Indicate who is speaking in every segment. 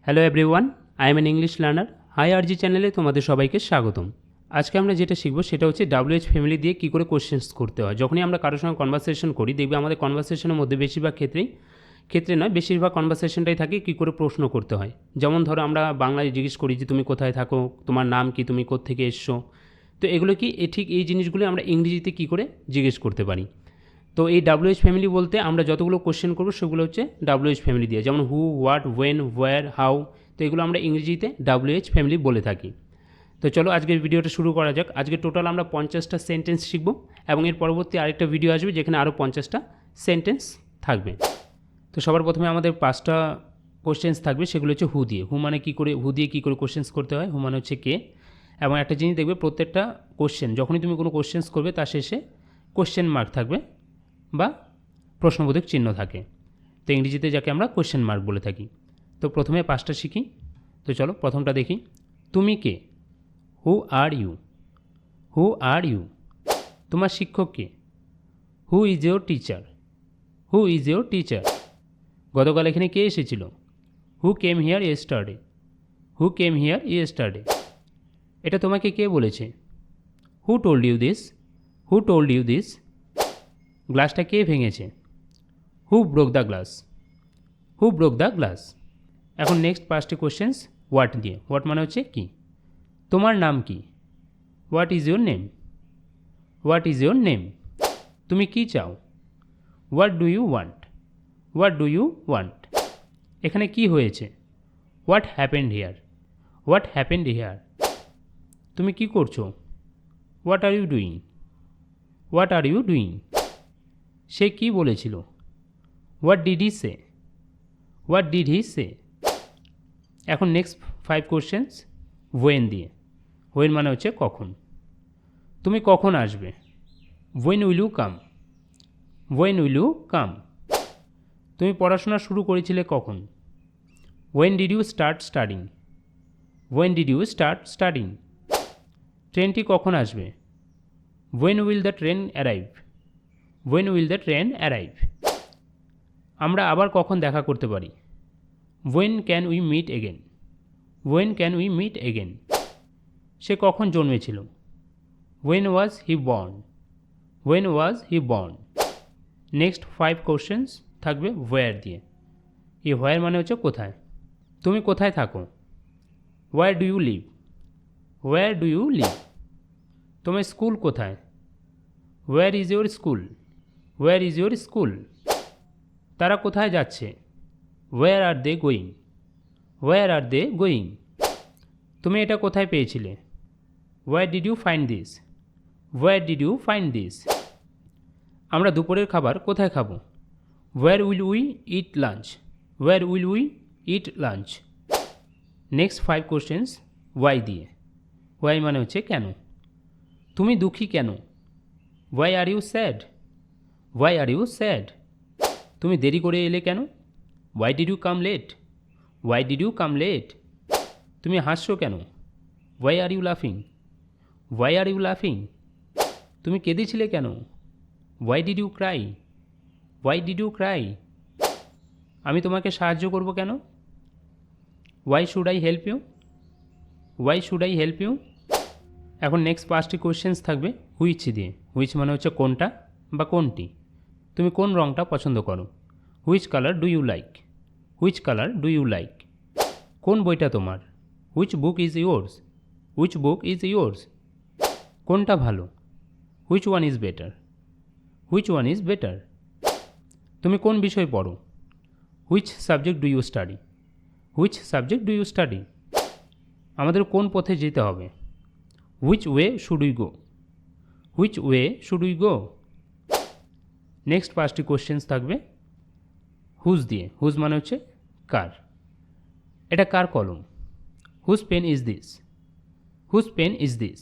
Speaker 1: Hello everyone, I am an English learner. Hi RG চ্যানেলে তোমাদের সবাইকে স্বাগতম। আজকে আমরা যেটা শিখবো সেটা হচ্ছে WH ফ্যামিলি দিয়ে কী করে কোশ্চেন্স করতে হয়। যখনই আমরা কারোর সঙ্গে কনভারসেশন করি, দেখবে আমাদের কনভারসেশনের মধ্যে বেশিরভাগ কনভারসেশনটাই থাকে কী করে প্রশ্ন করতে হয়। যেমন ধরো আমরা বাংলায় জিজ্ঞেস করি যে তুমি কোথায় থাকো, তোমার নাম কি, তুমি কোত্থেকে এসছো। তো এগুলো কি ঠিক এই জিনিসগুলো আমরা ইংরেজিতে কী করে জিজ্ঞেস করতে পারি। তো এই WH ফ্যামিলি বলতে আমরা যতগুলো কোশ্চেন করবো সেগুলো হচ্ছে WH ফ্যামিলি দিয়ে, যেমন হু, হোয়াট, ওয়েন, হোয়ার, হাউ। তো এগুলো আমরা ইংরেজিতে WH ফ্যামিলি বলে থাকি। তো চলো আজকের ভিডিওটা শুরু করা যাক। আজকে টোটাল আমরা 50টা সেন্টেন্স শিখব এবং এর পরবর্তী আরেকটা ভিডিও আসবে যেখানে আরও 50টা সেন্টেন্স থাকবে। তো সবার প্রথমে আমাদের 5টা কোশ্চেন্স থাকবে, সেগুলো হচ্ছে হু দিয়ে। হু দিয়ে কী করে কোশ্চেন্স করতে হয়। হু মানে হচ্ছে কে। এবং একটা জিনিস দেখবে, প্রত্যেকটা কোশ্চেন যখনই তুমি কোনো কোশ্চেন্স করবে তার শেষে কোশ্চেন মার্ক থাকবে বা প্রশ্নবোধক চিহ্ন থাকে। তো ইংরেজিতে যাকে আমরা কোশ্চেন মার্ক বলে থাকি। তো প্রথমে 5টা শিখি। তো চলো প্রথমটা দেখি। তুমি কে? হু are you? Who R you? তোমার শিক্ষক কে? Who is your teacher? Who is your teacher? গতকাল এখানে কে এসেছিল? Who came here yesterday? Who came here yesterday? এটা তোমাকে কে বলেছে? Who told you this? Who told you this? গ্লাসটা কে ভেঙেছে? Who broke the glass? Who broke the glass? এখন নেক্সট 5টি কোশ্চেন্স হোয়াট দিয়ে। হোয়াট মানে হচ্ছে কি। তোমার নাম কি? What is your name? What is your name? তুমি কি চাও? What do you want? What do you want? এখানে কি হয়েছে? What happened here? What happened here? তুমি কি করছো? What are you doing? What are you doing? সে কি বলেছিল? What did he say? What did he say? এখন নেক্সট 5 কোশ্চেন্স ওয়েন দিয়ে। ওয়েন মানে হচ্ছে কখন। তুমি কখন আসবে? When will you come? When will you come? তুমি পড়াশোনা শুরু করেছিলে কখন? When did you start studying? When did you start studying? ট্রেনটি কখন আসবে? When will the train arrive? When will the train arrive? আমরা আবার কখন দেখা করতে পারি? When can we meet again? When can we meet again? সে কখন জন্মেছিল? When was he born? When was he born? Next 5 questions থাকবে হোয়ার দিয়ে। এই হোয়ার মানে হচ্ছে কোথায়। তুমি কোথায় থাকো? Where do you live? Where do you live? তোমার স্কুল কোথায়? Where is your school? Where is your school? তারা কোথায় যাচ্ছে? Where are they going? Where are they going? তুমি এটা কোথায় পেয়েছিলে? Where did you find this? Where did you find this? আমরা দুপুরের খাবার কোথায় খাবো? Where will we eat lunch? Where will we eat lunch? Next 5 questions why দিয়ে। ওয়াই মানে হচ্ছে কেন। তুমি দুঃখী কেন? Y are you sad? Y are you sad? তুমি দেরি করে এলে কেন? Why did you come late? Why did you come late? তুমি হাসছো কেন? ওয়াই আর ইউ লাফিং? ওয়াই আর ইউ লাফিং? তুমি কেঁদেছিলে কেন? Why did you Cry? Why did you Cry? আমি তোমাকে সাহায্য করব কেন? Why should I help you? Why should I help you? এখন নেক্সট 5টি কোশ্চেন্স থাকবে হুইচ দিয়ে। হুইচ মানে হচ্ছে কোনটা বা কোনটি। তুমি কোন রঙটা পছন্দ করো? Which colour do you like? Which colour do you like? কোন বইটা তোমার? Which book is yours? Which book is yours? কোনটা ভালো? Which one is better? Which one is better? তুমি কোন বিষয় পড়ো? Which subject do you study? Which subject do you study? আমাদের কোন পথে যেতে হবে? Which way should we go? Which way should we go? Next 5টি কোশ্চেন্স থাকবে হুজ দিয়ে। হুজ মানে হচ্ছে কার। এটা কার কলম? Whose pen is this? Whose pen is this?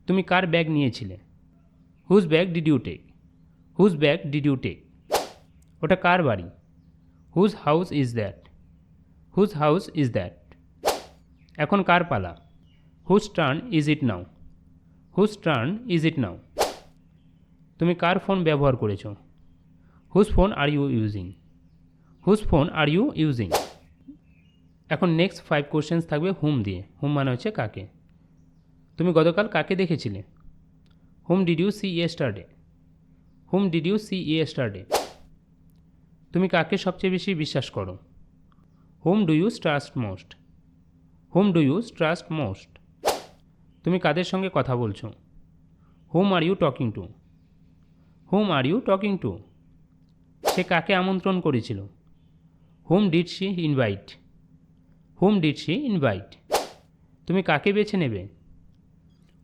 Speaker 1: তুমি কার ব্যাগ নিয়েছিলে? Whose bag did you take? Whose bag did you take? ওটা কার বাড়ি? Whose house is that? Whose house is that? এখন কার পালা? Whose turn is it now? Whose turn is it now? তুমি কার ফোন ব্যবহার করেছো? Whose phone are you using? Whose phone are you using? এখন নেক্সট 5 কোশ্চেন্স থাকবে হুম দিয়ে। হুম মানে হচ্ছে কাকে। তুমি গতকাল কাকে দেখেছিলে? Whom did you see yesterday? Whom did you see yesterday? তুমি কাকে সবচেয়ে বেশি বিশ্বাস করো? Whom do you trust most? Whom do you trust most? তুমি কাদের সঙ্গে কথা বলছো? Whom are you talking to? Whom are you talking to? সে কাকে আমন্ত্রণ করেছিল? Whom did she invite? Whom did she invite? তুমি কাকে বেছে নেবে?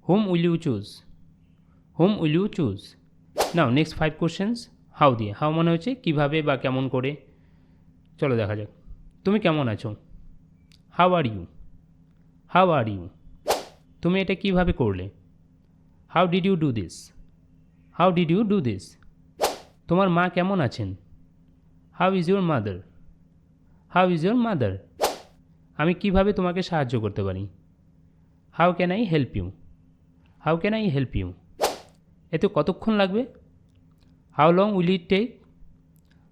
Speaker 1: Whom will you choose? Whom will you choose? Now next 5 questions how দিয়ে। হাউ মানে হচ্ছে কীভাবে বা কেমন করে। চলো দেখা যাক। তুমি কেমন আছো? How are you? How are you? তুমি এটা কিভাবে করলে? How did you do this? How did you do this? তোমার মা কেমন আছেন? How is your mother? How is your mother? আমি কিভাবে তোমাকে সাহায্য করতে পারি? How can I help you? How can I help you? এতে কতক্ষণ লাগবে? How long will it take?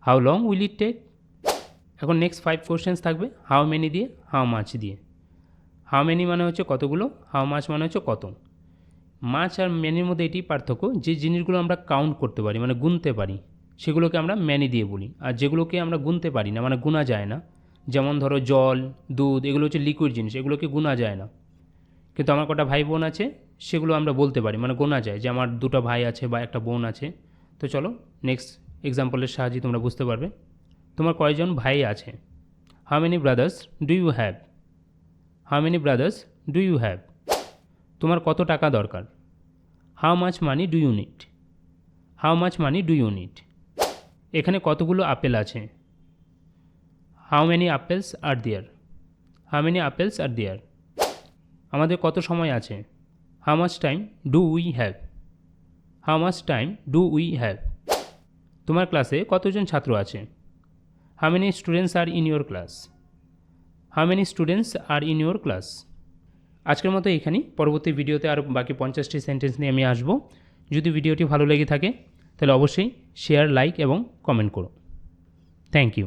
Speaker 1: How long will it take? এখন নেক্সট 5 কোশ্চেন্স থাকবে হাউ মেনি দিয়ে, হাউ মাছ দিয়ে। হাউ মেনি মানে হচ্ছে কতগুলো, হাউ মাছ মানে হচ্ছে কত। মাছ আর ম্যানির মধ্যে এটি পার্থক্য, যে জিনিসগুলো আমরা কাউন্ট করতে পারি মানে গুনতে পারি সেগুলোকে আমরা ম্যানি দিয়ে বলি, আর যেগুলোকে আমরা গুনতে পারি না মানে গুনা যায় না, যেমন ধরো জল, দুধ, এগুলো হচ্ছে লিকুইড জিনিস, এগুলোকে গুনা যায় না। কিন্তু আমার কটা ভাই বোন আছে সেগুলো আমরা বলতে পারি মানে গোনা যায়, যে আমার 2টা ভাই আছে বা একটা বোন আছে। তো চলো নেক্সট এক্সাম্পলের সাহায্যে তোমরা বুঝতে পারবে। তোমার কয়জন ভাই আছে? How many brothers do you have? How many brothers do you have? তোমার কত টাকা দরকার? How much money do you need? How much money do you need? এখানে কতগুলো আপেল আছে? How many apples are there? How many apples are there? আমাদের কত সময় আছে? How much time do we have? How much time do we have? তোমার ক্লাসে কতজন ছাত্র আছে? How many students are in your class? How many students are in your class? আজকের মতো এখানেই। পরবর্তী ভিডিওতে আরও বাকি 50টি সেন্টেন্স নিয়ে আমি আসবো। যদি ভিডিওটি ভালো লেগে থাকে তাহলে অবশ্যই শেয়ার, লাইক এবং কমেন্ট করো। Thank you.